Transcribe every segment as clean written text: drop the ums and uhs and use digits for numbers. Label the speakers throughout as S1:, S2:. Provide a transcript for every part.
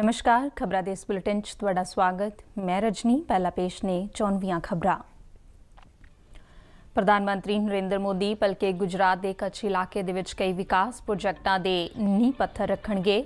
S1: नमस्कार, खबरां दे इस बुलेटिन च तुहाडा स्वागत। मैं रजनी। पहला पेश ने 94 खबरां। प्रधानमंत्री नरेंद्र मोदी भलके गुजरात के कच्छ इलाके दे विच कई विकास प्रोजेक्टां दे नींह पत्थर रखणगे।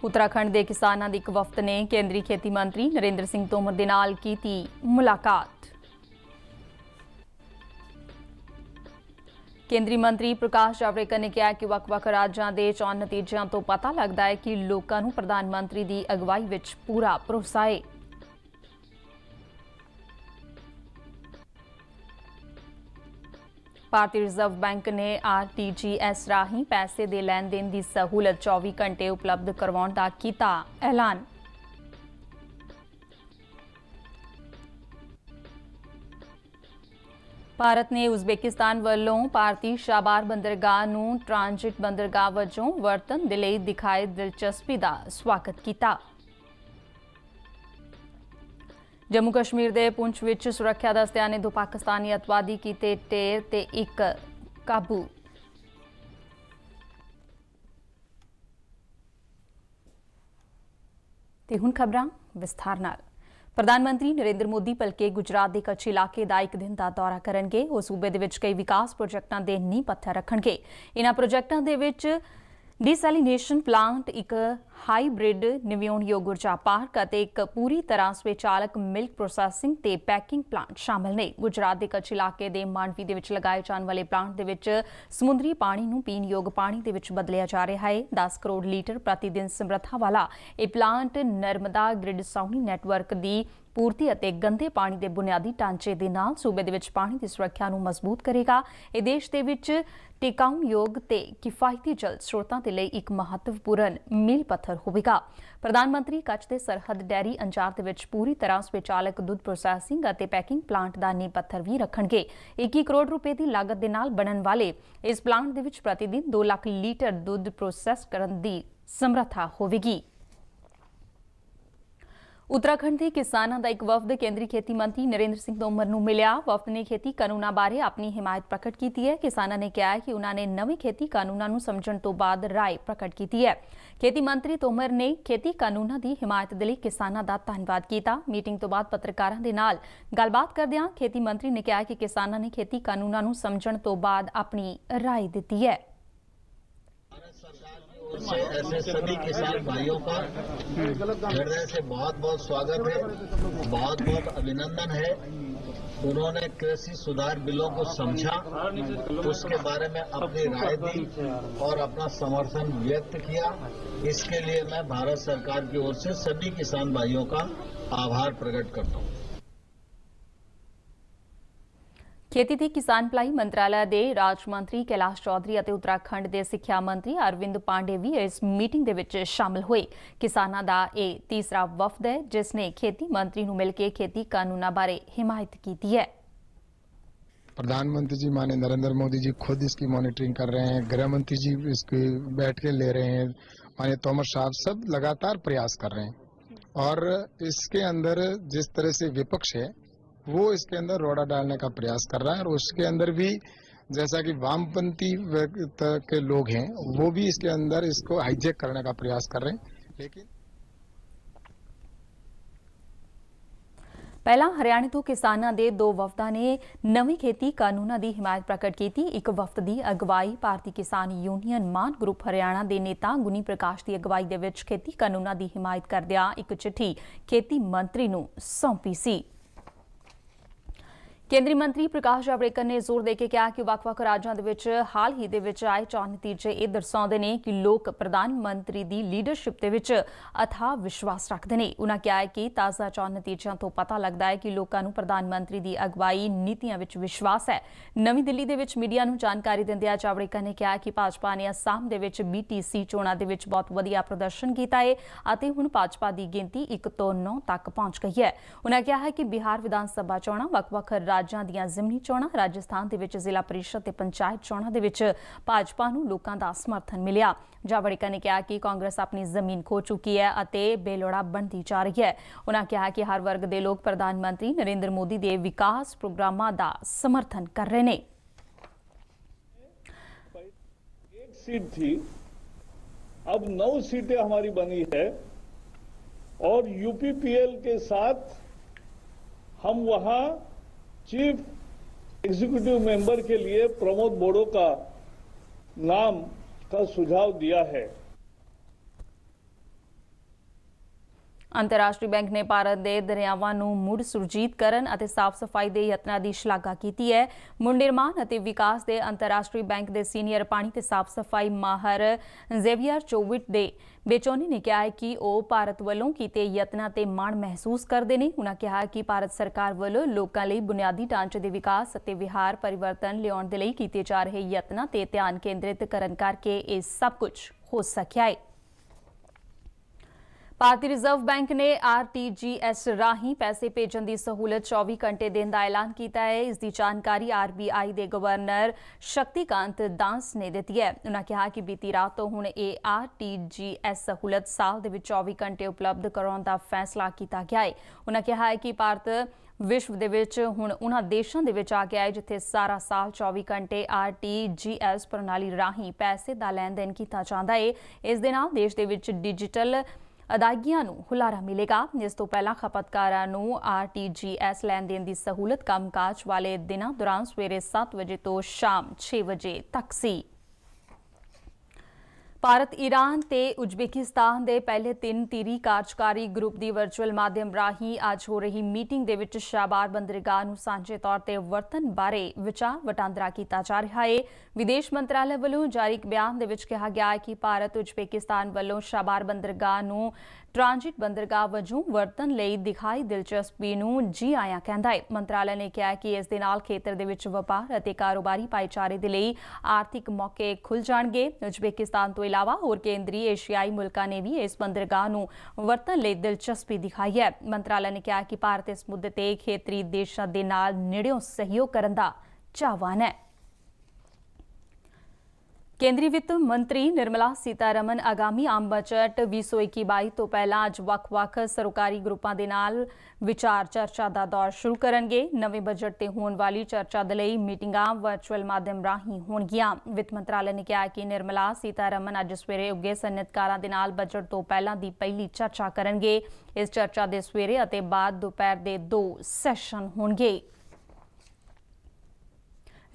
S1: उत्तराखंड के किसानां दी एक वफद ने केंद्रीय खेती मंत्री नरेंद्र सिंह तोमर दे नाल कीती मुलाकात। केंद्रीय मंत्री प्रकाश जावड़ेकर ने कहा कि वख-वख राज्यां दे चोण नतीजिਆਂ ਤੋਂ पता लगता है कि लोकां नूं प्रधानमंत्री की अगवाई विच पूरा भरोसा है। भारतीय रिजर्व बैंक ने RTGS राही पैसे दे लैन देन की सहूलत 24 घंटे उपलब्ध करवाउण दा कीता ऐलान। भारत ने उज़बेकिस्तान वालों भारतीय शाबार बंदरगाह नूं ट्रांजिट बंदरगाह वजों वरतन दे लई दिखाए दिलचस्पी दा स्वागत कीता। जम्मू कश्मीर दे पुंछ विच सुरक्षा दस्तियां ने 2 पाकिस्तानी अतवादी कीते ढेर ते 1 काबू। ते हुण खबरां विस्तार नाल। प्रधानमंत्री नरेंद्र मोदी भलके गुजरात के कच्छ इलाके का 1 दिन का दौरा करेंगे। वो सूबे दे विच कई विकास प्रोजेक्टां दे नींह पत्थर रखणगे। इन्हां प्रोजेक्टां दे विच डिसैलिनेशन प्लांट, एक हाईब्रिड नव्योणयोग ऊर्जा पार्क और एक पूरी तरह स्वचालक मिल्क प्रोसैसिंग ते पैकिंग प्लांट शामिल ने। गुजरात के कच्छ इलाके दे मांडवी दे विच लगाए जाने वाले प्लांट दे विच समुद्री पानी नूं पीण योग पानी दे विच बदलिया जा रहा है। 10 करोड़ लीटर प्रतिदिन समर्था वाला यह प्लांट नर्मदा ग्रिड साउनी नैटवर्क की पूर्ति ਅਤੇ गंदे पानी के बुनियादी ढांचे ਦੇ ਨਾਲ सूबे ਦੇ ਵਿੱਚ पानी की सुरक्षा ਨੂੰ मजबूत करेगा। ਇਹ देश ਦੇ ਵਿੱਚ टिकाऊयोग ਤੇ किफायती जल स्रोतां ਦੇ ਲਈ ਇੱਕ महत्वपूर्ण मील पत्थर ਹੋਵੇਗਾ। प्रधानमंत्री कच्छ ਦੇ सरहद डेयरी अंजार ਦੇ ਵਿੱਚ पूरी तरह स्वचालक दुध प्रोसैसिंग ਅਤੇ पैकिंग प्लांट ਦਾ नींह पत्थर भी ਰੱਖਣਗੇ। 21 करोड़ रुपए की लागत ਦੇ ਨਾਲ ਬਣਨ ਵਾਲੇ इस प्लांट ਦੇ ਵਿੱਚ प्रतिदिन 2 ਲੱਖ लीटर दुध प्रोसैस ਕਰਨ ਦੀ ਸਮਰੱਥਾ ਹੋਵੇਗੀ। उत्तराखंड के किसानों का एक वफद केंद्रीय खेती मंत्री नरेंद्र सिंह तोमर नूं मिलिया। वफद ने खेती कानूनों बारे अपनी हिमायत प्रकट की है। किसानों ने कहा है कि उन्होंने नवे खेती कानूनों नूं समझण तो बाद राय प्रकट की है। खेती मंत्री तोमर ने खेती कानूनों की हिमायत दे लई किसानों का धन्यवाद किया। मीटिंग तो बाद पत्रकारों के नाल गलबात करदिआं खेती मंत्री ने कहा कि किसानों ने खेती कानूनों नूं समझण तो बाद अपनी राय दी है।
S2: से ऐसे सभी किसान भाइयों का हृदय से बहुत बहुत स्वागत है, बहुत बहुत अभिनंदन है। उन्होंने कृषि सुधार बिलों को समझा, उसके बारे में अपनी राय दी और अपना समर्थन व्यक्त किया। इसके लिए मैं भारत सरकार की ओर से सभी किसान भाइयों का आभार प्रकट करता हूँ।
S1: खेती ते किसान भलाई मंत्रालय के राज मंत्री कैलाश चौधरी और उत्तराखंड के सिक्ख्या मंत्री अरविंद पांडे भी इस मीटिंग दे विच शामिल हुए। किसानों का यह तीसरा वफद है जिसने खेती मंत्री नूं मिलकर खेती कानूनों बारे हिमायत की है।
S3: प्रधानमंत्री जी माननीय नरेंद्र मोदी जी खुद इसकी मॉनिटरिंग कर रहे हैं, गृह मंत्री जी इसकी बैठ के ले रहे हैं, माननीय तोमर साहब सब लगातार प्रयास कर रहे हैं और इसके अंदर जिस तरह से विपक्ष है वो इसके अंदर रोड़ा डालने का प्रयास कर रहा है और उसके अंदर भी जैसा कि वामपंथी के लोग हैं वो भी इसके अंदर इसको हाईजैक करने का प्रयास कर रहे हैं। लेकिन
S1: पहला हरियाणा तो किसानों के 2 वफदा ने नवी खेती कानूनों की हिमायत प्रकट की। एक वफद की अगवाई भारतीय किसान यूनियन मान ग्रुप हरियाणा के नेता गुनी प्रकाश की अगवाई दे विच खेती कानूनों की हिमायत करदिआं एक चिट्ठी खेती मंत्री नूं सौंपी सी। केंद्रीय मंत्री प्रकाश जावड़ेकर ने जोर देके कहा कि वख-वख राज्यों दे विच हाल ही दे विच आए चोण नतीजे ये दर्शाते हैं कि लोग प्रधानमंत्री की लीडरशिप दे विच अथाह विश्वास रखते हैं। उन्होंने कहा है कि ताज़ा चोण नतीजिਆਂ तो पता लगता है कि लोगों को प्रधानमंत्री की अगवाई नीतियां विच विश्वास है। नवी दिल्ली दे विच मीडिया नूं जानकारी दिंदिआं जावड़ेकर ने कहा कि भाजपा ने असम दे विच BTC चोणां दे विच बहुत वधिया प्रदर्शन किया है और हुण भाजपा की गिनती 1 ਤੋਂ 9 तक पहुंच गई है। उन्होंने कहा है कि बिहार विधान सभा चोणां वख-वख राज्यां दीआं ज़िमनी चोणां, राजस्थान दे विच जिला परिषद ते पंचायत चोणां दे विच भाजपा नूं लोकां दा समर्थन मिलिया। जावड़ेकर ने कहा कि कांग्रेस अपनी जमीन खो चुकी है और बेलोड़ा बनती जा रही है। उन्होंने कहा कि हर वर्ग के लोग प्रधानमंत्री नरेंद्र मोदी के विकास प्रोग्रामां दा समर्थन कर रहे हैं।
S4: एक सीट थी, अब 9 सीटें हमारी बनी है और यूपीपीएल के साथ हम वहां चीफ एग्जीक्यूटिव मेंबर के लिए प्रमोद बोड़ो का नाम का सुझाव दिया है।
S1: ਅੰਤਰਰਾਸ਼ਟਰੀ ਬੈਂਕ ਨੇ ਭਾਰਤ ਦੇ ਦਰਿਆਵਾਂ ਨੂੰ ਮੁੜ ਸੁਰਜੀਤ ਕਰਨ ਅਤੇ ਸਾਫ਼ ਸਫਾਈ ਦੇ ਯਤਨਾਂ ਦੀ ਸ਼ਲਾਘਾ ਕੀਤੀ ਹੈ। ਮੁੜ ਨਿਰਮਾਣ ਅਤੇ ਵਿਕਾਸ ਦੇ ਅੰਤਰਰਾਸ਼ਟਰੀ ਬੈਂਕ ਦੇ ਸੀਨੀਅਰ ਪਾਣੀ ਤੇ ਸਾਫ਼ ਸਫਾਈ ਮਾਹਰ ਜ਼ੇਵੀਅਰ ਚੋਵਿਟ ਦੇ ਬੇਚੋਨੀ ਨੇ ਕਿਹਾ ਹੈ ਕਿ ਉਹ ਭਾਰਤ ਵੱਲੋਂ ਕੀਤੇ ਯਤਨਾਂ ਤੇ ਮਾਣ ਮਹਿਸੂਸ ਕਰਦੇ ਨੇ। ਉਨ੍ਹਾਂ ਕਿਹਾ ਕਿ ਭਾਰਤ ਸਰਕਾਰ ਵੱਲੋਂ ਲੋਕਾਂ ਲਈ ਬੁਨਿਆਦੀ ਢਾਂਚੇ ਦੇ ਵਿਕਾਸ ਅਤੇ ਵਿਹਾਰ ਪਰਿਵਰਤਨ ਲਿਆਉਣ ਦੇ ਲਈ ਕੀਤੇ ਜਾ ਰਹੇ ਯਤਨਾਂ ਤੇ ਧਿਆਨ ਕੇਂਦਰਿਤ ਕਰਨ ਕਰਕੇ ਇਹ ਸਭ ਕੁਝ ਹੋ ਸਕਿਆ ਹੈ। ਭਾਰਤੀ ਰਿਜ਼ਰਵ ਬੈਂਕ ਨੇ RTGS ਰਾਹੀਂ ਪੈਸੇ ਭੇਜਣ ਦੀ ਸਹੂਲਤ 24 ਘੰਟੇ ਦੇਣ ਦਾ ਐਲਾਨ ਕੀਤਾ ਹੈ। ਇਸ ਦੀ ਜਾਣਕਾਰੀ RBI ਦੇ ਗਵਰਨਰ ਸ਼ਕਤੀਕਾਂਤ ਦਾਸ ਨੇ ਦਿੱਤੀ ਹੈ। ਉਨ੍ਹਾਂ ਕਿਹਾ ਕਿ ਬੀਤੀ ਰਾਤ ਤੋਂ ਹੁਣ ਇਹ RTGS ਸਹੂਲਤ ਸਾਲ ਦੇ ਵਿੱਚ 24 ਘੰਟੇ ਉਪਲਬਧ ਕਰਾਉਣ ਦਾ ਫੈਸਲਾ ਕੀਤਾ ਗਿਆ ਹੈ। ਉਨ੍ਹਾਂ ਕਿਹਾ ਹੈ ਕਿ ਭਾਰਤ ਵਿਸ਼ਵ ਦੇ ਵਿੱਚ ਹੁਣ ਉਹਨਾਂ ਦੇਸ਼ਾਂ ਦੇ ਵਿੱਚ ਆ ਗਿਆ ਹੈ ਜਿੱਥੇ ਸਾਰਾ ਸਾਲ 24 ਘੰਟੇ RTGS ਪ੍ਰਣਾਲੀ ਰਾਹੀਂ ਪੈਸੇ ਦਾ ਲੈਣ ਦੇਣ ਕੀਤਾ ਜਾਂਦਾ ਹੈ। ਇਸ ਦੇ ਨਾਲ ਦੇਸ਼ ਦੇ ਵਿੱਚ ਡਿਜੀਟਲ ਅਦਾਇਗੀਆਂ ਨੂੰ ਹੁਲਾਰਾ ਮਿਲੇਗਾ। ਇਸ ਤੋਂ ਪਹਿਲਾਂ ਖਪਤਕਾਰਾਂ ਨੂੰ RTGS ਲੈਣ ਦੇਣ ਦੀ ਸਹੂਲਤ ਕੰਮਕਾਜ ਵਾਲੇ ਦਿਨਾਂ ਦੌਰਾਨ ਸਵੇਰੇ 7 ਵਜੇ ਤੋਂ ਸ਼ਾਮ 6 ਵਜੇ ਤੱਕ ਸੀ। ਭਾਰਤ, ਈਰਾਨ ਤੇ ਉਜ਼ਬੇਕਿਸਤਾਨ ਦੇ ਪਹਿਲੇ 3 ਧਿਰੀ ਕਾਰਜਕਾਰੀ ਗਰੁੱਪ ਦੀ ਵਰਚੁਅਲ ਮਾਧਿਅਮ ਰਾਹੀਂ ਅੱਜ ਹੋ ਰਹੀ ਮੀਟਿੰਗ ਦੇ ਵਿੱਚ ਸ਼ਾਬਾਰ ਬੰਦਰਗਾਹ ਨੂੰ ਸਾਂਝੇ ਤੌਰ ਤੇ ਵਰਤਣ ਬਾਰੇ ਵਿਚਾਰ ਵਟਾਂਦਰਾ ਕੀਤਾ ਜਾ ਰਿਹਾ ਹੈ। ਵਿਦੇਸ਼ ਮੰਤਰਾਲੇ ਵੱਲੋਂ ਜਾਰੀ ਇੱਕ ਬਿਆਨ ਦੇ ਵਿੱਚ ਕਿਹਾ ਗਿਆ ਹੈ ਕਿ ਭਾਰਤ ਉਜ਼ਬੇਕਿਸਤਾਨ ਵੱਲੋਂ ਸ਼ਾਬਾਰ ਬੰਦਰਗਾਹ ਨੂੰ ਟ੍ਰਾਂਜ਼ਿਟ ਬੰਦਰਗਾਹ ਵਜੋਂ ਵਰਤਣ ਲਈ ਦਿਖਾਈ ਦਿਲਚਸਪੀ ਨੂੰ ਜੀ ਆਇਆਂ ਕਹਿੰਦਾ ਹੈ। ਮੰਤਰਾਲੇ ਨੇ ਕਿਹਾ ਕਿ ਇਸ ਦੇ ਨਾਲ ਖੇਤਰ ਦੇ ਵਿੱਚ ਵਪਾਰ ਅਤੇ ਕਾਰੋਬਾਰੀ ਭਾਈਚਾਰੇ ਦੇ ਲਈ ਆਰਥਿਕ ਮੌਕੇ ਖੁੱਲ੍ਹ ਜਾਣਗੇ। ਉਜ਼ਬੇਕਿਸਤਾਨ ਤੋਂ ਇਲਾਵਾ ਹੋਰ ਕੇਂਦਰੀ ਏਸ਼ੀਆਈ ਮੁਲਕਾਂ ਨੇ ਵੀ ਇਸ ਬੰਦਰਗਾਹ ਨੂੰ ਵਰਤਣ ਲਈ ਦਿਲਚਸਪੀ ਦਿਖਾਈ ਹੈ। ਮੰਤਰਾਲੇ ਨੇ ਕਿਹਾ ਕਿ ਭਾਰਤ ਇਸ ਮੁੱਦੇ ਤੇ ਖੇਤਰੀ ਦੇਸ਼ਾਂ ਦੇ ਨਾਲ ਨੇੜਿਓਂ ਸਹਿਯੋਗ ਕਰਨ ਦਾ ਚਾਹਵਾਨ ਹੈ। ਕੇਂਦਰੀ ਵਿੱਤ ਮੰਤਰੀ ਨਿਰਮਲਾ ਸੀਤਾਰਮਨ ਆਗਾਮੀ ਆਮ ਬਜਟ 2021-22 ਤੋਂ ਪਹਿਲਾਂ ਅੱਜ ਵੱਖ-ਵੱਖ ਸਰਕਾਰੀ ਗਰੁੱਪਾਂ ਦੇ ਨਾਲ ਵਿਚਾਰ ਚਰਚਾ ਦਾ ਦੌਰ ਸ਼ੁਰੂ ਕਰਨਗੇ। ਨਵੇਂ ਬਜਟ ਤੇ ਹੋਣ ਵਾਲੀ ਚਰਚਾ ਦੇ ਲਈ ਮੀਟਿੰਗਾਂ ਵਰਚੁਅਲ ਮਾਧਿਅਮ ਰਾਹੀਂ ਹੋਣਗੀਆਂ। ਵਿੱਤ ਮੰਤਰਾਲੇ ਨੇ ਕਿਹਾ ਕਿ ਨਿਰਮਲਾ ਸੀਤਾਰਮਨ ਅੱਜ ਸਵੇਰੇ ਉੱਗੇ ਸਨਅਤਕਾਰਾਂ ਦੇ ਨਾਲ ਬਜਟ ਤੋਂ ਪਹਿਲਾਂ ਦੀ ਪਹਿਲੀ ਚਰਚਾ ਕਰਨਗੇ। ਇਸ ਚਰਚਾ ਦੇ ਸਵੇਰੇ ਅਤੇ ਬਾਅਦ ਦੁਪਹਿਰ ਦੇ 2 ਸੈਸ਼ਨ ਹੋਣਗੇ।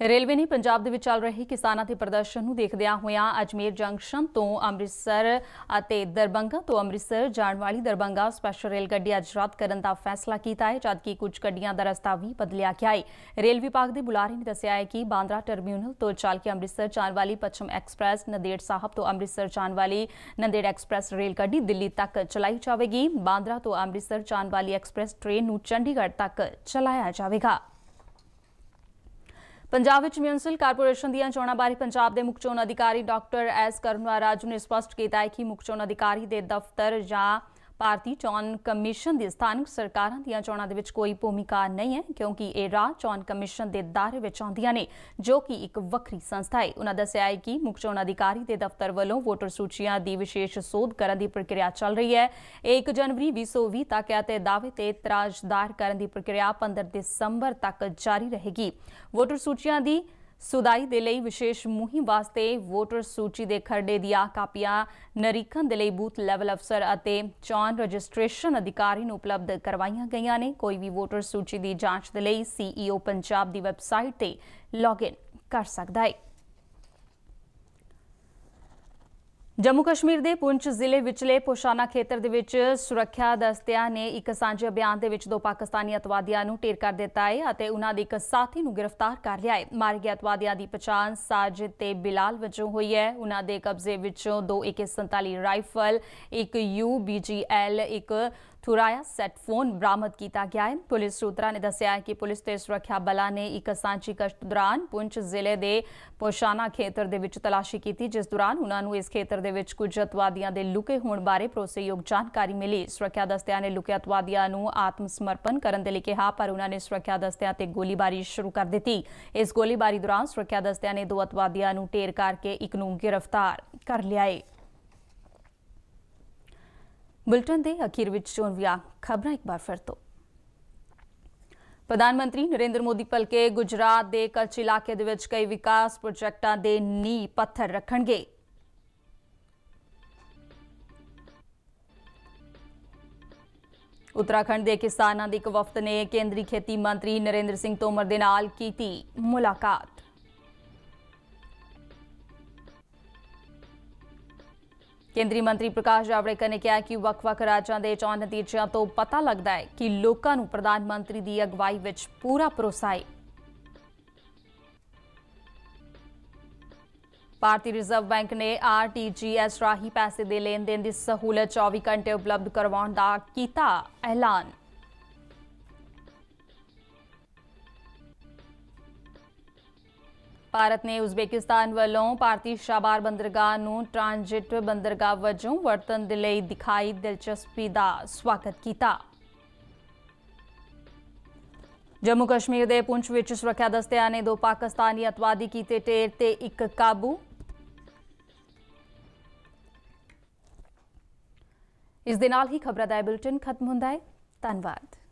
S1: ਰੇਲਵੇ ਨੇ ਪੰਜਾਬ ਦੇ ਵਿੱਚ ਚੱਲ ਰਹੇ ਕਿਸਾਨਾਂ ਦੇ ਪ੍ਰਦਰਸ਼ਨ ਨੂੰ ਦੇਖਦਿਆਂ ਹੋਇਆਂ ਅਜਮੇਰ ਜੰਕਸ਼ਨ ਤੋਂ ਅੰਮ੍ਰਿਤਸਰ ਅਤੇ ਦਰਬੰਗਾ ਤੋਂ ਅੰਮ੍ਰਿਤਸਰ ਜਾਣ ਵਾਲੀ ਦਰਬੰਗਾ ਸਪੈਸ਼ਲ ਰੇਲ ਗੱਡੀ ਅੱਜ ਰੱਦ ਕਰਨ ਦਾ ਫੈਸਲਾ ਕੀਤਾ ਹੈ, ਜਦਕਿ ਕੁਝ ਗੱਡੀਆਂ ਦਾ ਰਸਤਾ ਵੀ ਬਦਲਿਆ ਗਿਆ ਹੈ। ਰੇਲ ਵਿਭਾਗ ਦੇ ਬੁਲਾਰੇ ਨੇ ਦੱਸਿਆ ਹੈ ਕਿ ਬਾਂਦਰਾ ਟਰਮੀਨਲ ਤੋਂ ਚੱਲ ਕੇ ਅੰਮ੍ਰਿਤਸਰ ਜਾਣ ਵਾਲੀ ਪੱਛਮ ਐਕਸਪ੍ਰੈਸ, ਨੰਦੇੜ ਸਾਹਿਬ ਤੋਂ ਅੰਮ੍ਰਿਤਸਰ ਜਾਣ ਵਾਲੀ ਨੰਦੇੜ ਐਕਸਪ੍ਰੈਸ ਰੇਲ ਗੱਡੀ ਦਿੱਲੀ ਤੱਕ ਚਲਾਈ ਜਾਵੇਗੀ। ਬਾਂਦਰਾ ਤੋਂ ਅੰਮ੍ਰਿਤਸਰ ਜਾਣ ਵਾਲੀ ਐਕਸਪ੍ਰੈਸ ਟ੍ਰੇਨ ਨੂੰ ਚੰਡੀਗੜ੍ਹ ਤੱਕ ਚਲਾਇਆ ਜਾਵੇਗਾ। ਪੰਜਾਬ ਵਿੱਚ ਮਿਊਨਿਸਪਲ ਕਾਰਪੋਰੇਸ਼ਨ ਦੀਆਂ ਚੋਣਾਂ ਬਾਰੇ ਪੰਜਾਬ ਦੇ ਮੁੱਖ ਚੋਣ ਅਧਿਕਾਰੀ ਡਾਕਟਰ ਐਸ ਕਰੁਣਾ ਰਾਜੂ ਨੇ ਸਪਸ਼ਟ ਕੀਤਾ ਹੈ ਕਿ ਮੁੱਖ ਚੋਣ ਅਧਿਕਾਰੀ ਦੇ ਦਫ਼ਤਰ ਜਾਂ ਭਾਰਤੀ ਚੋਣ ਕਮਿਸ਼ਨ ਦੀ ਸਥਾਨਕ ਸਰਕਾਰਾਂ ਦੀਆਂ ਚੋਣਾਂ ਦੇ ਵਿੱਚ ਕੋਈ ਭੂਮਿਕਾ ਨਹੀਂ ਹੈ, ਕਿਉਂਕਿ ਇਹ ਰਾਜ ਚੋਣ ਕਮਿਸ਼ਨ ਦੇ ਦਾਇਰੇ ਵਿੱਚ ਆਉਂਦੀਆਂ ਨੇ, ਜੋ ਕਿ ਇੱਕ ਵੱਖਰੀ ਸੰਸਥਾ ਹੈ। ਉਨ੍ਹਾਂ ਦੱਸਿਆ ਹੈ ਕਿ ਮੁੱਖ ਚੋਣ ਅਧਿਕਾਰੀ ਦੇ ਦਫ਼ਤਰ ਵੱਲੋਂ ਵੋਟਰ ਸੂਚੀਆਂ ਦੀ ਵਿਸ਼ੇਸ਼ ਸੋਧ ਕਰਨ ਦੀ ਪ੍ਰਕਿਰਿਆ ਚੱਲ ਰਹੀ ਹੈ। 1 ਜਨਵਰੀ 2020 ਤੱਕ ਹੈ ਤੇ ਦਾਅਵੇ ਤੇ ਇਤਰਾਜ਼ ਦਾਇਰ ਕਰਨ ਦੀ ਪ੍ਰਕਿਰਿਆ 15 ਦਸੰਬਰ ਤੱਕ ਜਾਰੀ ਰਹੇਗੀ। ਵੋਟਰ ਸੂਚੀਆਂ ਦੀ ਸੁਧਾਈ ਦੇ ਲਈ ਵਿਸ਼ੇਸ਼ ਮੁਹਿੰਮ ਵਾਸਤੇ ਵੋਟਰ ਸੂਚੀ ਦੇ ਖਰੜੇ ਦੀਆਂ ਕਾਪੀਆਂ ਨਿਰੀਖਣ ਦੇ ਲਈ ਬੂਥ ਲੈਵਲ ਅਫਸਰ ਅਤੇ ਚੋਣ ਰਜਿਸਟ੍ਰੇਸ਼ਨ ਅਧਿਕਾਰੀ ਨੂੰ ਉਪਲਬਧ ਕਰਵਾਈਆਂ ਗਈਆਂ ਨੇ। ਕੋਈ ਵੀ ਵੋਟਰ ਸੂਚੀ ਦੀ ਜਾਂਚ ਦੇ ਲਈ CEO ਪੰਜਾਬ ਦੀ ਵੈਬਸਾਈਟ ਤੇ ਲੌਗਇਨ ਕਰ ਸਕਦਾ ਹੈ। ਜੰਮੂ ਕਸ਼ਮੀਰ ਦੇ ਪੁੰਛ ਜ਼ਿਲ੍ਹੇ ਵਿਚਲੇ ਪੋਸ਼ਾਨਾ ਖੇਤਰ ਦੇ ਵਿੱਚ ਸੁਰੱਖਿਆ ਦਸਤਿਆਂ ਨੇ ਇੱਕ ਸਾਂਝੇ ਅਭਿਆਨ ਦੇ ਵਿੱਚ 2 ਪਾਕਿਸਤਾਨੀ ਅਤਵਾਦੀਆਂ ਨੂੰ ਢੇਰ ਕਰ ਦਿੱਤਾ ਹੈ ਅਤੇ ਉਹਨਾਂ ਦੇ ਇੱਕ ਸਾਥੀ ਨੂੰ ਗ੍ਰਿਫਤਾਰ ਕਰ ਲਿਆ ਹੈ। ਮਾਰੇ ਗਏ ਅਤਵਾਦੀਆਂ ਦੀ ਪਛਾਣ ਸਾਜਿਦ ਤੇ ਬਿਲਾਲ ਵਜੋਂ ਹੋਈ ਹੈ। ਉਹਨਾਂ ਦੇ ਕਬਜ਼ੇ ਵਿੱਚੋਂ 2 AK-47 ਰਾਈਫਲ, ਇੱਕ UBGL, ਇੱਕ ਥੁਰਾਇਆ ਸੈੱਟ ਫੋਨ ਬਰਾਮਦ ਕੀਤਾ ਗਿਆ ਹੈ। ਪੁਲਿਸ ਸੂਤਰਾਂ ਨੇ ਦੱਸਿਆ ਕਿ ਪੁਲਿਸ ਤੇ ਸੁਰੱਖਿਆ ਬਲਾਂ ਨੇ ਇੱਕ ਸਾਂਝੀ ਗਸ਼ਤ ਦੌਰਾਨ ਪੁੰਛ ਜ਼ਿਲ੍ਹੇ ਦੇ ਪੋਸ਼ਾਨਾ ਖੇਤਰ ਦੇ ਵਿੱਚ ਤਲਾਸ਼ੀ ਕੀਤੀ, ਜਿਸ ਦੌਰਾਨ ਉਹਨਾਂ ਨੂੰ ਇਸ ਖੇਤਰ ਦੇ ਵਿੱਚ ਕੁਝ ਅਤਵਾਦੀਆਂ ਦੇ ਲੁਕੇ ਹੋਣ ਬਾਰੇ ਭਰੋਸੇਯੋਗ ਜਾਣਕਾਰੀ ਮਿਲੀ। ਸੁਰੱਖਿਆ ਦਸਤਿਆਂ ਨੇ ਲੁਕੇ ਅਤਵਾਦੀਆਂ ਨੂੰ ਆਤਮ ਸਮਰਪਣ ਕਰਨ ਦੇ ਲਈ ਕਿਹਾ, ਪਰ ਉਹਨਾਂ ਨੇ ਸੁਰੱਖਿਆ ਦਸਤਿਆਂ ਤੇ ਗੋਲੀਬਾਰੀ ਸ਼ੁਰੂ ਕਰ ਦਿੱਤੀ। ਇਸ ਗੋਲੀਬਾਰੀ ਦੌਰਾਨ ਸੁਰੱਖਿਆ ਦਸਤਿਆਂ ਨੇ 2 ਅਤਵਾਦੀਆਂ ਨੂੰ ਢੇਰ ਕਰਕੇ ਇੱਕ ਨੂੰ ਗ੍ਰਿਫਤਾਰ ਕਰ ਲਿਆ ਹੈ। ਬੁਲਟਨ ਦੇ ਅਖੀਰ ਵਿੱਚ ਚੋਣ ਦੀਆਂ ਖਬਰਾਂ ਇੱਕ ਵਾਰ ਫਿਰ ਤੋਂ। ਪ੍ਰਧਾਨ ਮੰਤਰੀ ਨਰਿੰਦਰ ਮੋਦੀ ਭਲਕੇ ਗੁਜਰਾਤ ਦੇ ਕੱਛ ਇਲਾਕੇ ਦੇ ਵਿੱਚ ਕਈ ਵਿਕਾਸ ਪ੍ਰੋਜੈਕਟਾਂ ਦੇ ਨੀਂਹ ਪੱਥਰ ਰੱਖਣਗੇ। उत्तराखंड के किसानों की एक वफद ने केंद्रीय खेती मंत्री नरेंद्र सिंह तोमर के नाल की मुलाकात। केंद्रीय मंत्री प्रकाश जावड़ेकर ने कहा कि वख-वख राज्यों के चोण नतीजों तो पता लगता है कि लोगों को प्रधानमंत्री की अगवाई में पूरा भरोसा है। भारतीय रिजर्व बैंक ने RTGS राही पैसे के लेन देन की सहूलत 24 घंटे उपलब्ध करवाने का किया ऐलान। भारत ने उज़बेकिस्तान वालों भारतीय शाबार बंदरगाह नूं ट्रांजिट बंदरगाह वजों वरतन दे लई दिखाई दिलचस्पी का स्वागत किया। जम्मू कश्मीर के पुंछ विच सुरक्षा दस्तियां ने 2 पाकिस्तानी अतवादी कीते ढेर ते 1 काबू। इस दे नाल ही खबरां दा बुलेटिन खत्म हुंदा है। धन्यवाद।